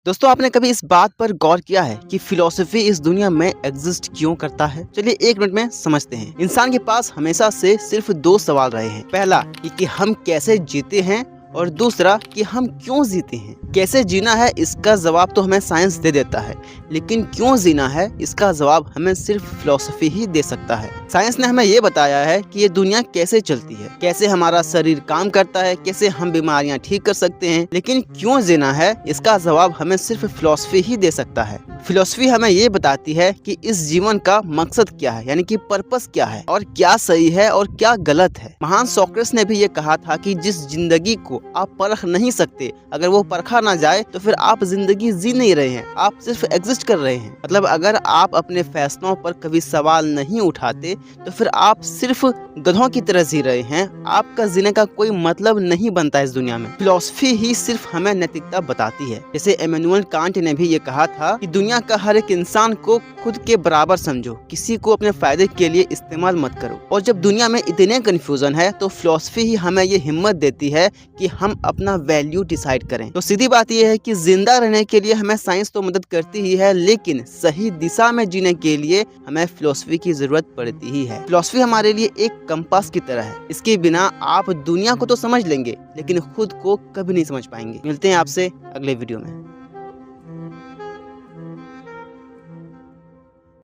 दोस्तों आपने कभी इस बात पर गौर किया है कि फिलॉसफी इस दुनिया में एग्जिस्ट क्यों करता है? चलिए 1 मिनट में समझते हैं। इंसान के पास हमेशा से सिर्फ 2 सवाल रहे हैं। पहला कि हम कैसे जीते हैं और दूसरा कि हम क्यों जीते हैं। कैसे जीना है इसका जवाब तो हमें साइंस दे देता है, लेकिन क्यों जीना है इसका जवाब हमें सिर्फ फिलॉसफी ही दे सकता है। साइंस ने हमें ये बताया है कि ये दुनिया कैसे चलती है, कैसे हमारा शरीर काम करता है, कैसे हम बीमारियां ठीक कर सकते हैं, लेकिन क्यों जीना है इसका जवाब हमें सिर्फ फिलॉसफी ही दे सकता है। फिलॉसफी हमें ये बताती है कि इस जीवन का मकसद क्या है, यानी कि पर्पस क्या है और क्या सही है और क्या गलत है। महान सोक्रेटिस ने भी ये कहा था कि जिस जिंदगी को आप परख नहीं सकते, अगर वो परखा ना जाए तो फिर आप जिंदगी जी नहीं रहे हैं, आप सिर्फ एग्जिस्ट कर रहे हैं। मतलब अगर आप अपने फैसलों पर कभी सवाल नहीं उठाते तो फिर आप सिर्फ गधों की तरह जी रहे हैं। आपका जीने का कोई मतलब नहीं बनता इस दुनिया में। फिलॉसफी ही सिर्फ हमें नैतिकता बताती है। जैसे इमैनुअल कांट ने भी ये कहा था कि दुनिया का हर एक इंसान को खुद के बराबर समझो, किसी को अपने फायदे के लिए इस्तेमाल मत करो। और जब दुनिया में इतने कंफ्यूजन है तो फिलॉसफी ही हमें ये हिम्मत देती है कि हम अपना वैल्यू डिसाइड करें। तो सीधी बात यह है कि जिंदा रहने के लिए हमें साइंस तो मदद करती ही है, लेकिन सही दिशा में जीने के लिए हमें फिलॉसफी की जरूरत पड़ती ही है। फिलॉसफी हमारे लिए एक कंपास की तरह है। इसके बिना आप दुनिया को तो समझ लेंगे, लेकिन खुद को कभी नहीं समझ पाएंगे। मिलते हैं आपसे अगले वीडियो में।